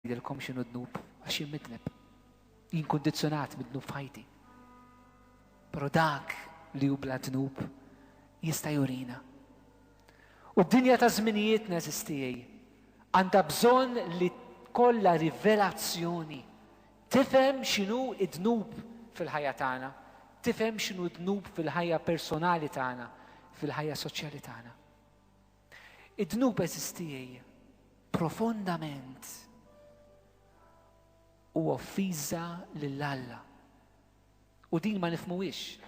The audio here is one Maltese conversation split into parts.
ngħidilkom x'inhu dnub għax jien midneb. Jien kundizzjonat mid-dnub f'ħajti. Però dak li hu bla dnub jista' jurina. U d-dinja ta' żminijiet neżistijej għandha bżonn li kollha rivelazzjoni. Tifhem x'inhu d-dnub fil-ħajja tagħna, tifhem x'inhu dnub fil-ħajja personali tagħna, fil-ħajja soċjali tagħna. Id-dnub eżistijej profondament u offiża lill-Alla. U din ma nifhmuhiex.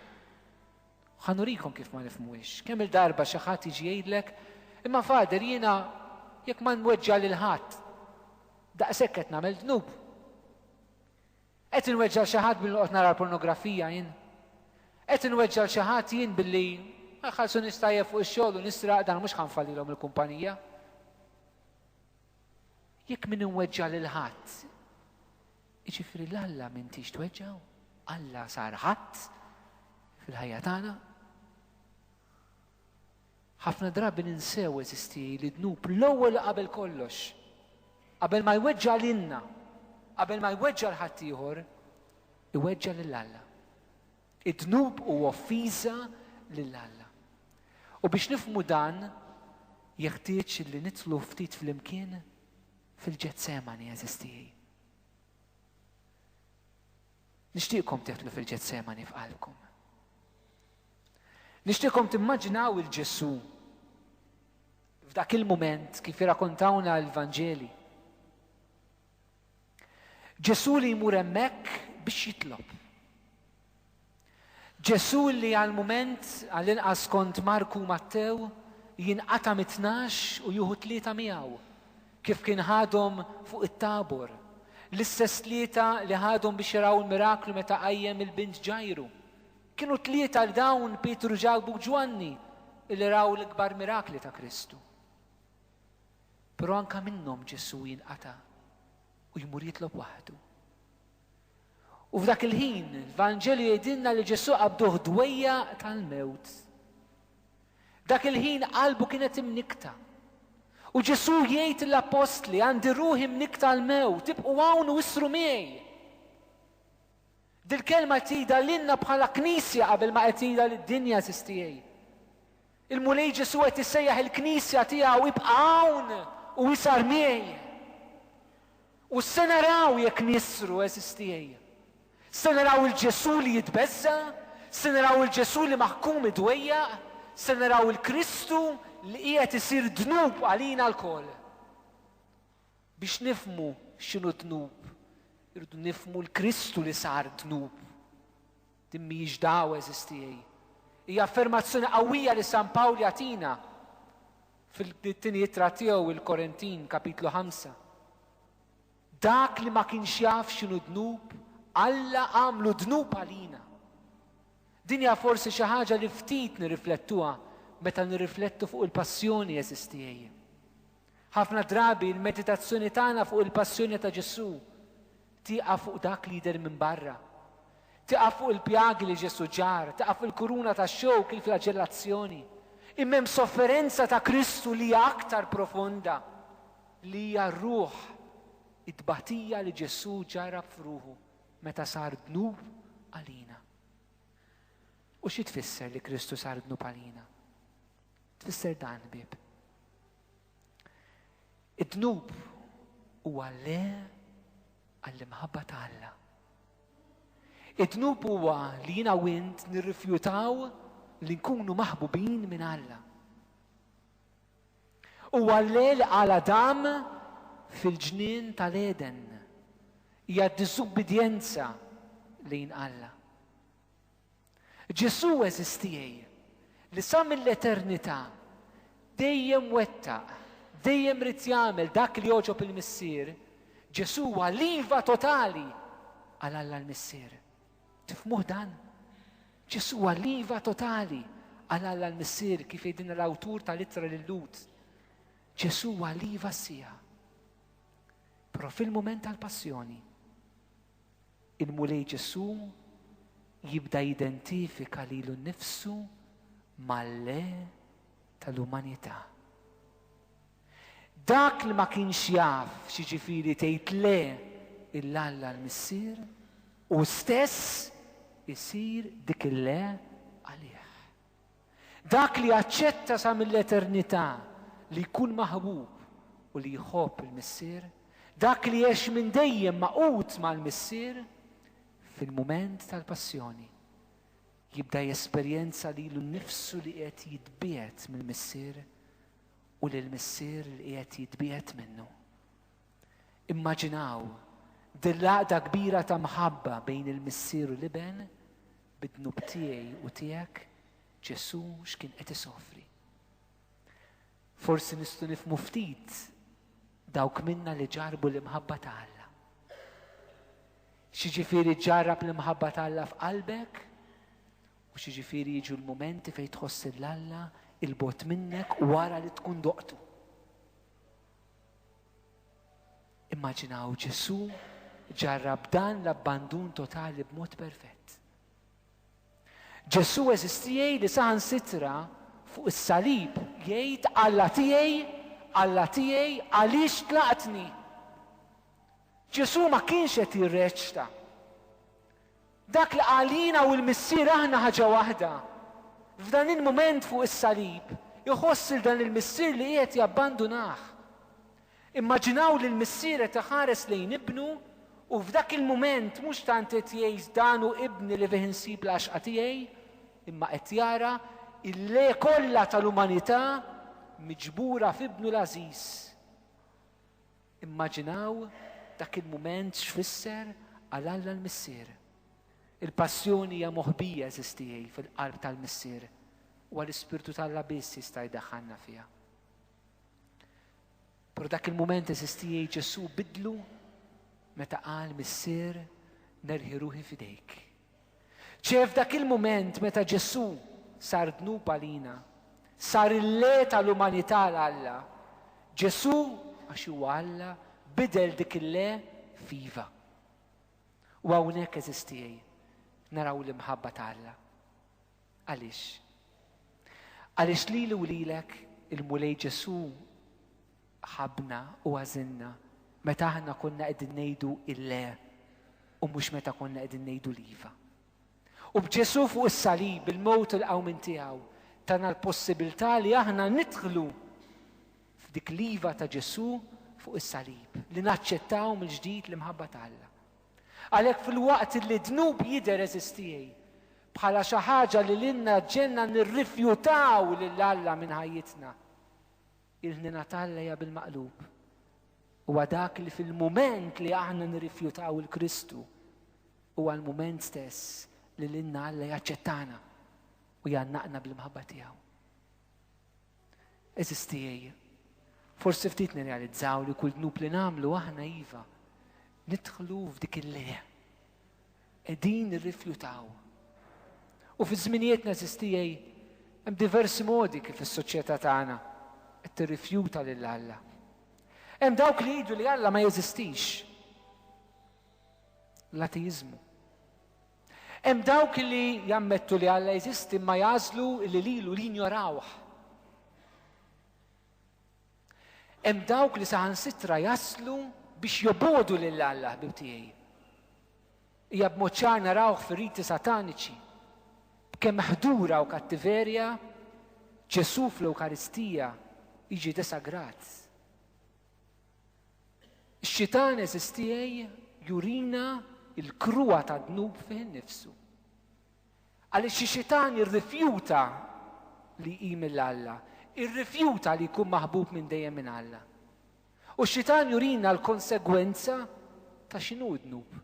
Ħanurikom kif ma nifhmuhiex. Kemm il-darba xi ħadd jiġi jgħidlek, imma Fader jiena jekk ma nweġġa' lil ħadd daqshekk qed nagħmel dnub. Qed inweġġa' xi ħadd billi noqgħod nara l-pornografija jien. Qed inweġġa' xi ħadd jien billi ħalsu nistajjeb fuq ix-xogħol u nisraq dan mhux ħanfallilhom il-kumpanija. Jekk min inweġġa' lil ħadd, jiġifieri l-Alla m'intix tweġġaw. Alla sar ħadd fil-ħajja tagħna. Ħafna drabi ninsew eżisti li dnub l-ewwel qabel kollox. Qabel ma jweġġa' lilna, qabel ma jweġġa' l ħadd ieħor, iweġġa' lill-Alla. Id-dnub huwa offiża lill-Alla. U biex nifhmu dan, jeħtieġ li nidħlu ftit flimkien fil-Ġetsemani eżistijej. Nixtieqkom tidħlu fil-Ġetsemani f'qalbkom. Nixtieqkom timmaġinaw il-Ġesu f'dak il-mument kif irrakkontawna l-Vanġeli. Ġesu li jmur hemmhekk biex jitlob. Ġesu li għal-mument għall-inqas kont Marku Mattew jinqata' mit-tnax u jieħu 3 miegħu kif kien ħadhom fuq it-Tabor. L-istess 3 li ħadhom biex jaraw il-miraklu meta qajjem il-bint Ġajru. Kienu 3 li dawn Pietru, Ġabu, Ġwanni li raw l-ikbar mirakli ta' Kristu. Però anke minnhom Ġesu jinqata' u jmur jitlob waħdu. U f'dak il-ħin, l-Vanġelju jgħidilna li Ġesu qabduh dwejja tal-mewt. Dak il-ħin qalbu kienet imnikta. U Ġesu jgħid l-apostli għandi ruħi mnikta l-mewt, tibqgħu hawn u issru miegħi. Dil-kelma tgħidha lilna bħala knisja qabel ma qed tgħidha lid-dinja eżistijej. Il-mulej Ġesu qed issejjaħ il-knisja tiegħu ibqa' hawn u isar miegħi. U se naraw jekk nisru eżistijej. Se naraw il-Ġesu li jitbeżza, se naraw il-Ġesu li maħkum idwejjaq, se naraw il-Kristu li qiegħed isir dnub għalina l-koll. Biex nifhmu x'inhu dnub, irridu nifhmu l-Kristu li sar dnub. Din mhijiex dgħawa eżistijej. Hija affermazzjoni qawwija li San Pawl jagħtina fil-tieni ittra tiegħu il-Korintin kapitlu 5. Dak li ma kienx jaf x'inhu dnub, Alla għamlu dnub għalina. Din hija forsi xi ħaġa li ftit nirriflettuha meta nirriflettu fuq il-passjoni eżistijej. Ħafna drabi l-meditazzjoni tagħna fuq il-passjoni ta' Ġesu tieqa' fuq dak li jidher minn barra. Tieqa' fuq il-pjagi li Ġesu ġar, tieqa' fuq il-kuruna tax-xewk, il-flagellazzjoni. Imma hemm sofferenza ta' Kristu li hija aktar profonda, li hija r-ruħ it-tbatija li Ġesu ġarab f'ruħu meta sar dnub għalina. U xi tfisser li Kristu sar dnub għalina? Tfisser dan bib. Id-dnub huwa le għall-imħabba ta' Alla. Id-dnub huwa li jiena u int nirrifjutaw li nkunu maħbubin minn Alla. Huwa le li qal Adam fil-ġnien tal-Eden. Hija d-diżubbidjenza lejn Alla. Ġesu eżistijej li sa mill-eternità dejjem wettaq, dejjem rid jagħmel dak li jogħġob il-Missier. Ġesu huwa liva totali għal Alla l-Missier. Tifhmuh dan? Ġesu huwa liva totali għal Alla l-Missier kif jgħidilna l-awtur tal-ittra lil-Lut. Ġesu huwa liva sija. Però fil-mument tal-passjoni il-mulej Ġesu jibda jidentifika lilu nnifsu mal-le tal-umanità. dak li ma kienx jaf x'jiġifieri tgħid le il-Alla l-missier u stess isir dik il-le għalih. Dak li aċċetta sa mill-eternità li jkun maħbub u li jħobb il-missier, dak li jgħix minn dejjem maqut mal-missier, fil-mument tal-passjoni jibda jesperjenza lilu nnifsu li qiegħed jitbiet mill-missier u li l-missier li qiegħed jitbiet minnu. Immaġinaw dil-laqda kbira ta' mħabba bejn il-missier u l-iben bid-dnub tiegħi u tiegħek Ġesu x'kien qed isofri. Forsi nistgħu nifhmu ftit dawk minna li ġarbu l-imħabba ta' Alla. X'jiġifieri ġarrab l-imħabba ta' Alla f'qalbek u x'jiġifieri jiġu l-mumenti fejn tħoss l-Alla il-bot minnek wara li tkun doqtu. Immaġinaw Ġesu ġarrab dan l-abbandun totali b'mod perfett. Ġesu eżistijaj li saħansitra fuq is-salib jgħid Alla tiegħi għaliex tlaqtni. Ġesu ma kienx qed jirreċta. Dak li għalina u l-missier aħna ħaġa waħda. F'dan il-mument fuq is-salib iħoss dan il-missier li qiegħed jabbandunah. Immaġinaw li l-missier qed iħares lejn ibnu u f'dak il-mument mhux tant qed jgħid dan hu ibni li fih insib l-għaxqa tiegħi, imma qed jara il-le kollha tal-umanità miġbura f'ibnu l-għażiż. Immaġinaw dak il-mument x'fisser għal Alla l-missier. Il-passjoni hija moħbija eżistijaj fil-qalb tal-missier u għall-Ispirtu tal-Alla biss jista' jdaħħalna fiha. Però dak il-mument eżistijaj Ġesu bidlu meta qal missier nerħi ruħi fidejk. ċef dak il-mument meta Ġesu sar dnub għalina, sar il-le tal-umanità l-Alla, Ġesu għax huwa Alla bidel dik il-le fiva. U hawnhekk eżistijaj naraw l-imħabba ta' Alla. Għaliex? Għaliex lilu u lilek il-mulej Ġesu ħabna u għażilna meta aħna konna qegħdin ngħidu il-le u mhux meta konna qegħdin ngħidu l-iva. U b'Ġesu fuq is-salib il-mowt il-qawmin tiegħu tana l-possibilità li aħna nidħlu f'dik l-iva ta' Ġesu fuq is-salib li naċċettaw mill-ġdid l-imħabba ta' Alla. Għalhekk fil-waqt li dnub jidher eżistijaj bħala xi ħaġa li lilna ġenna nirrifjutaw lil Alla minn ħajjitna, il-ħnina tal-Alla hija bil-maqlub. Huwa dak li fil-mument li aħna nirrifjutaw il-Kristu huwa l-mument stess li lilna Alla jaċċettana u jgħannaqna bil-mħabba tiegħu. Eżistijaj, forsi ftit nirrealizzaw li kull dnub li nagħmlu aħna iva nidħlu f'dik il-le qegħdin nirrifjutaw. U fi żminijietna eżistijaj hemm diversi modi kif is-soċjetà tagħna qed tirrifjuta lil Alla. Hemm dawk li jgħidu li Alla ma jeżistix. L-ateizmu. Hemm dawk li jammettu li Alla jeżisti imma jażlu li lilu jinjorawh. Hemm dawk li saħansitra jaslu biex jobodu lil Alla ħbib tiegħi. Hija b'mod ċar narawh fir-riti sataniċi. B'kemm ħdura u kattiverja Ġesu fl-Ewkaristija jiġi desagrat. Ix-xitan eżistijaj jurina il-kruwa ta' dnub fih innifsu. Għaliex ix-xitan jirrifjuta li jqim l-Alla, irrifjuta li jkun maħbub minn dejjem minn Alla. U x-xitan jurina l-konsegwenza ta' x'inhu dnub.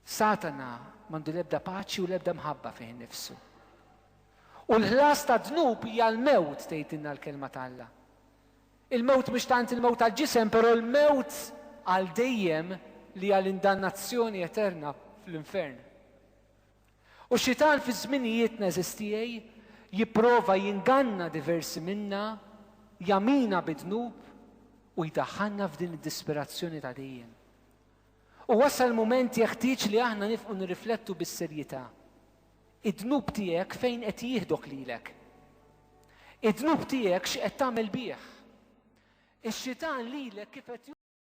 Satana m'għandu l-ebda paċi u l-ebda mħabba fih innifsu. U l-ħlas ta' dnub hija l-mewt tgħidilna l-kelma ta' Alla. Il-mewt mhux tant il-mewt tal-ġisem, però il-mewt għal dejjem li għal indannazzjoni eterna fl-infern. U x-xitan fi żminijietna eżistijaj jipprova jinganna diversi minna, jamina bid-dnub u jdaħħalna f'din id-disperazzjoni ta' dejjem. U wasal il-mument jeħtieġ li aħna nifqu nirriflettu bis-serjetà. Id-dnub tiegħek fejn qed jieħdok lilek. Id-dnub tiegħek x'qed tagħmel bih. الشيطان ليلك كيف